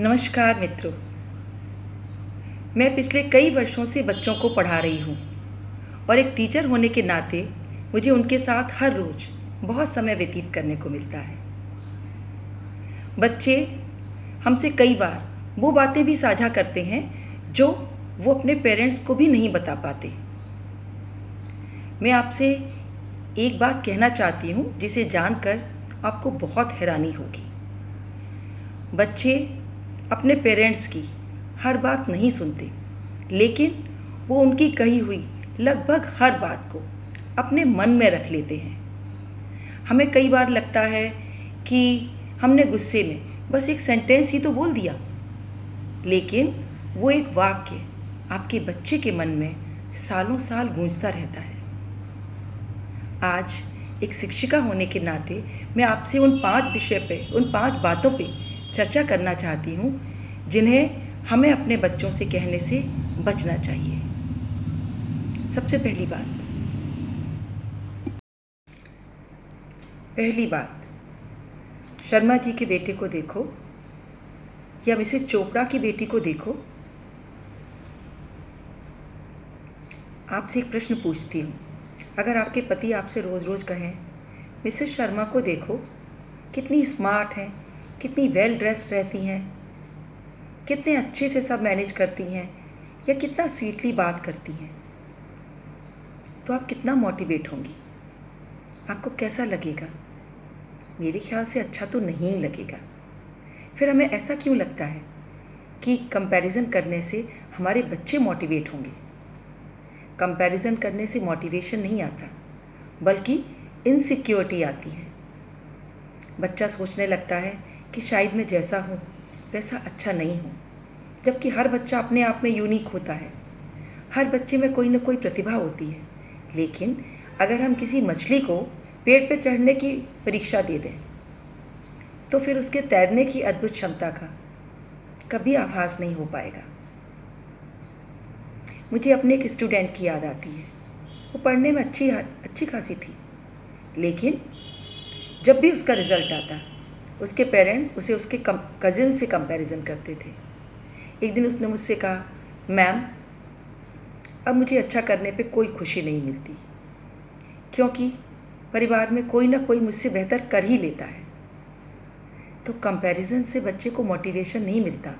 नमस्कार मित्रों। मैं पिछले कई वर्षों से बच्चों को पढ़ा रही हूँ और एक टीचर होने के नाते मुझे उनके साथ हर रोज़ बहुत समय व्यतीत करने को मिलता है। बच्चे हमसे कई बार वो बातें भी साझा करते हैं जो वो अपने पेरेंट्स को भी नहीं बता पाते। मैं आपसे एक बात कहना चाहती हूँ जिसे जानकर आपको बहुत हैरानी होगी। बच्चे अपने पेरेंट्स की हर बात नहीं सुनते, लेकिन वो उनकी कही हुई लगभग हर बात को अपने मन में रख लेते हैं। हमें कई बार लगता है कि हमने गुस्से में बस एक सेंटेंस ही तो बोल दिया, लेकिन वो एक वाक्य आपके बच्चे के मन में सालों साल गूंजता रहता है। आज एक शिक्षिका होने के नाते मैं आपसे उन 5 बातों पे चर्चा करना चाहती हूँ जिन्हें हमें अपने बच्चों से कहने से बचना चाहिए। सबसे पहली बात, शर्मा जी के बेटे को देखो या मिसेस चोपड़ा की बेटी को देखो। आपसे एक प्रश्न पूछती हूँ, अगर आपके पति आपसे रोज़ रोज़ कहें, मिसेस शर्मा को देखो, कितनी स्मार्ट हैं, कितनी वेल ड्रेस्ड रहती हैं, कितने अच्छे से सब मैनेज करती हैं या कितना स्वीटली बात करती हैं, तो आप कितना मोटिवेट होंगी? आपको कैसा लगेगा? मेरे ख्याल से अच्छा तो नहीं लगेगा। फिर हमें ऐसा क्यों लगता है कि कंपैरिजन करने से हमारे बच्चे मोटिवेट होंगे? कंपैरिजन करने से मोटिवेशन नहीं आता, बल्कि इनसिक्योरिटी आती है। बच्चा सोचने लगता है कि शायद मैं जैसा हूँ वैसा अच्छा नहीं हूँ, जबकि हर बच्चा अपने आप में यूनिक होता है। हर बच्चे में कोई ना कोई प्रतिभा होती है, लेकिन अगर हम किसी मछली को पेड़ पे चढ़ने की परीक्षा दे दें तो फिर उसके तैरने की अद्भुत क्षमता का कभी आभास नहीं हो पाएगा। मुझे अपने एक स्टूडेंट की याद आती है। वो पढ़ने में अच्छी खासी थी, लेकिन जब भी उसका रिज़ल्ट आता उसके पेरेंट्स उसे उसके कज़िन से कंपैरिजन करते थे। एक दिन उसने मुझसे कहा, मैम अब मुझे अच्छा करने पे कोई खुशी नहीं मिलती, क्योंकि परिवार में कोई ना कोई मुझसे बेहतर कर ही लेता है। तो कंपैरिजन से बच्चे को मोटिवेशन नहीं मिलता,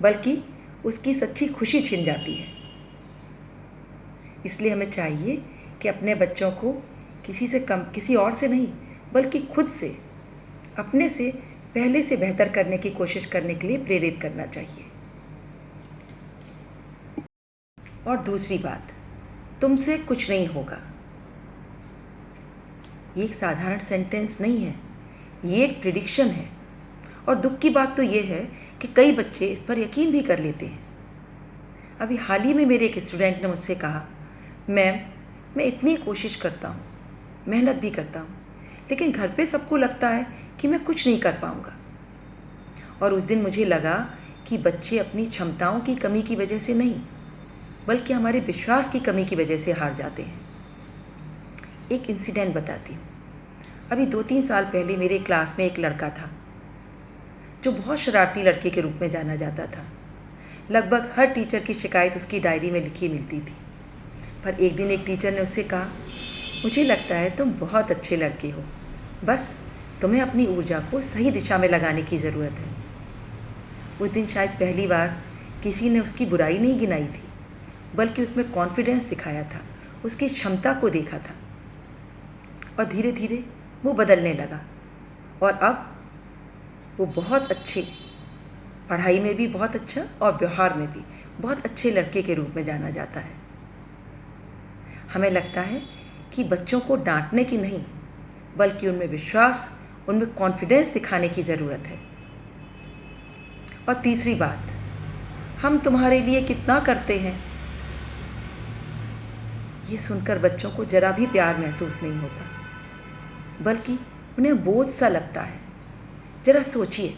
बल्कि उसकी सच्ची खुशी छिन जाती है। इसलिए हमें चाहिए कि अपने बच्चों को किसी और से नहीं, बल्कि खुद से, अपने से पहले से बेहतर करने की कोशिश करने के लिए प्रेरित करना चाहिए। और दूसरी बात, तुमसे कुछ नहीं होगा। ये एक साधारण सेंटेंस नहीं है, ये एक प्रिडिक्शन है। और दुख की बात तो ये है कि कई बच्चे इस पर यकीन भी कर लेते हैं। अभी हाल ही में मेरे एक स्टूडेंट ने मुझसे कहा, मैम मैं इतनी कोशिश करता हूँ, मेहनत भी करता हूँ, लेकिन घर पे सबको लगता है कि मैं कुछ नहीं कर पाऊँगा। और उस दिन मुझे लगा कि बच्चे अपनी क्षमताओं की कमी की वजह से नहीं, बल्कि हमारे विश्वास की कमी की वजह से हार जाते हैं। एक इंसिडेंट बताती हूँ। अभी 2-3 साल पहले मेरे क्लास में एक लड़का था जो बहुत शरारती लड़के के रूप में जाना जाता था। लगभग हर टीचर की शिकायत उसकी डायरी में लिखी मिलती थी। पर एक दिन एक टीचर ने उससे कहा, मुझे लगता है तुम बहुत अच्छे लड़के हो, बस तुम्हें अपनी ऊर्जा को सही दिशा में लगाने की ज़रूरत है। उस दिन शायद पहली बार किसी ने उसकी बुराई नहीं गिनाई थी, बल्कि उसमें कॉन्फिडेंस दिखाया था, उसकी क्षमता को देखा था। और धीरे धीरे वो बदलने लगा और अब वो बहुत अच्छे, पढ़ाई में भी बहुत अच्छा और व्यवहार में भी बहुत अच्छे लड़के के रूप में जाना जाता है। हमें लगता है कि बच्चों को डांटने की नहीं, बल्कि उनमें विश्वास, उनमें कॉन्फिडेंस दिखाने की ज़रूरत है। और तीसरी बात, हम तुम्हारे लिए कितना करते हैं, ये सुनकर बच्चों को ज़रा भी प्यार महसूस नहीं होता, बल्कि उन्हें बोझ सा लगता है। ज़रा सोचिए,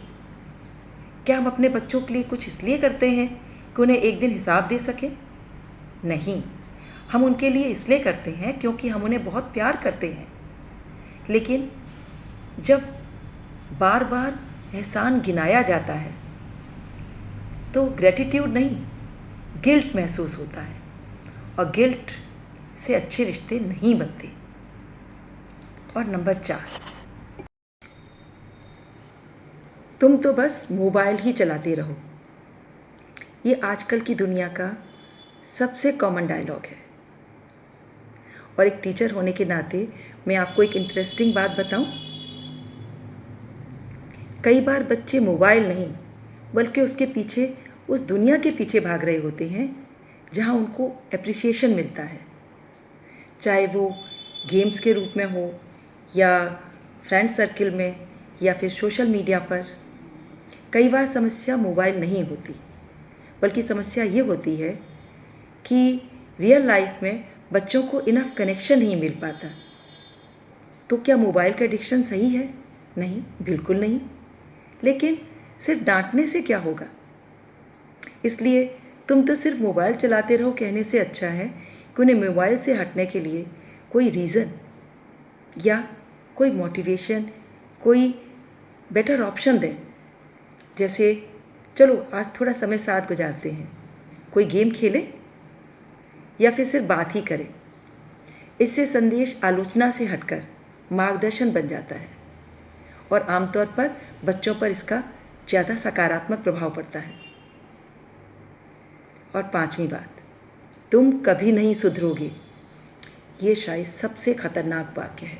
क्या हम अपने बच्चों के लिए कुछ इसलिए करते हैं कि उन्हें एक दिन हिसाब दे सकें? नहीं, हम उनके लिए इसलिए करते हैं क्योंकि हम उन्हें बहुत प्यार करते हैं। लेकिन जब बार बार एहसान गिनाया जाता है तो ग्रैटिट्यूड नहीं, गिल्ट महसूस होता है, और गिल्ट से अच्छे रिश्ते नहीं बनते। और नंबर 4, तुम तो बस मोबाइल ही चलाते रहो। ये आजकल की दुनिया का सबसे कॉमन डायलॉग है। और एक टीचर होने के नाते मैं आपको एक इंटरेस्टिंग बात बताऊं। कई बार बच्चे मोबाइल नहीं बल्कि उसके पीछे, उस दुनिया के पीछे भाग रहे होते हैं जहां उनको एप्रिसिएशन मिलता है, चाहे वो गेम्स के रूप में हो या फ्रेंड सर्किल में या फिर सोशल मीडिया पर। कई बार समस्या मोबाइल नहीं होती, बल्कि समस्या ये होती है कि रियल लाइफ में बच्चों को इनफ कनेक्शन नहीं मिल पाता। तो क्या मोबाइल का एडिक्शन सही है? नहीं, बिल्कुल नहीं। लेकिन सिर्फ डांटने से क्या होगा? इसलिए तुम तो सिर्फ मोबाइल चलाते रहो कहने से अच्छा है कि उन्हें मोबाइल से हटने के लिए कोई रीज़न या कोई मोटिवेशन, कोई बेटर ऑप्शन दें। जैसे चलो आज थोड़ा समय साथ गुजारते हैं, कोई गेम खेलें या फिर सिर्फ बात ही करें। इससे संदेश आलोचना से हटकर मार्गदर्शन बन जाता है और आमतौर पर बच्चों पर इसका ज़्यादा सकारात्मक प्रभाव पड़ता है। और 5वीं बात, तुम कभी नहीं सुधरोगे। ये शायद सबसे खतरनाक वाक्य है,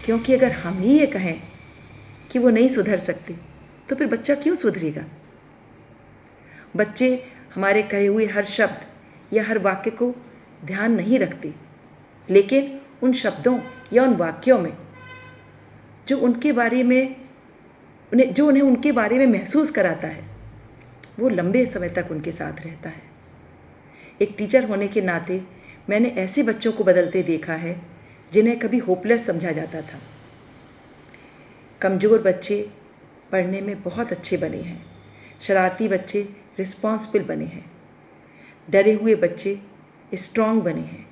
क्योंकि अगर हम ही ये कहें कि वो नहीं सुधर सकते तो फिर बच्चा क्यों सुधरेगा? बच्चे हमारे कहे हुए हर शब्द या हर वाक्य को ध्यान नहीं रखते, लेकिन उन शब्दों या उन वाक्यों में जो उन्हें उनके बारे में महसूस कराता है, वो लंबे समय तक उनके साथ रहता है। एक टीचर होने के नाते मैंने ऐसे बच्चों को बदलते देखा है जिन्हें कभी होपलेस समझा जाता था। कमज़ोर बच्चे पढ़ने में बहुत अच्छे बने हैं, शरारती बच्चे रिस्पॉन्सिबल बने हैं, डरे हुए बच्चे स्ट्रॉन्ग बने हैं।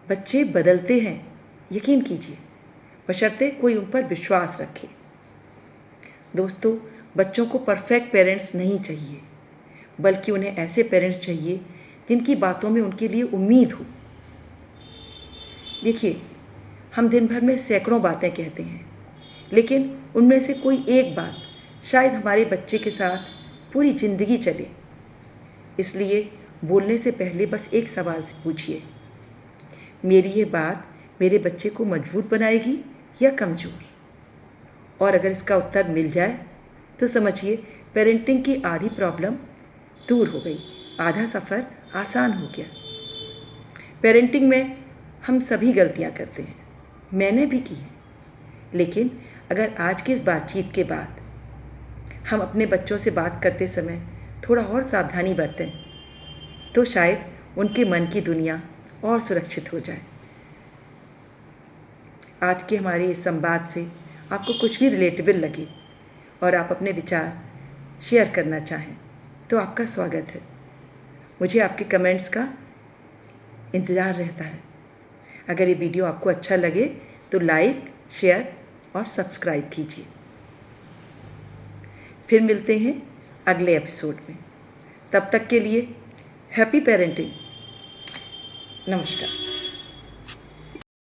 बच्चे बदलते हैं, यकीन कीजिए, बशर्ते कोई उन पर विश्वास रखे। दोस्तों, बच्चों को परफेक्ट पेरेंट्स नहीं चाहिए, बल्कि उन्हें ऐसे पेरेंट्स चाहिए जिनकी बातों में उनके लिए उम्मीद हो। देखिए, हम दिन भर में सैकड़ों बातें कहते हैं, लेकिन उनमें से कोई एक बात शायद हमारे बच्चे के साथ पूरी ज़िंदगी चले। इसलिए बोलने से पहले बस एक सवाल पूछिए, मेरी ये बात मेरे बच्चे को मजबूत बनाएगी या कमज़ोर? और अगर इसका उत्तर मिल जाए तो समझिए पेरेंटिंग की आधी प्रॉब्लम दूर हो गई, आधा सफ़र आसान हो गया। पेरेंटिंग में हम सभी गलतियां करते हैं, मैंने भी की हैं, लेकिन अगर आज की इस बातचीत के बाद हम अपने बच्चों से बात करते समय थोड़ा और सावधानी बरतें तो शायद उनके मन की दुनिया और सुरक्षित हो जाए। आज के हमारे इस संवाद से आपको कुछ भी रिलेटेबल लगे और आप अपने विचार शेयर करना चाहें तो आपका स्वागत है। मुझे आपके कमेंट्स का इंतज़ार रहता है। अगर ये वीडियो आपको अच्छा लगे तो लाइक, शेयर और सब्सक्राइब कीजिए। फिर मिलते हैं अगले एपिसोड में। तब तक के लिए हैप्पी पेरेंटिंग। नमस्कार।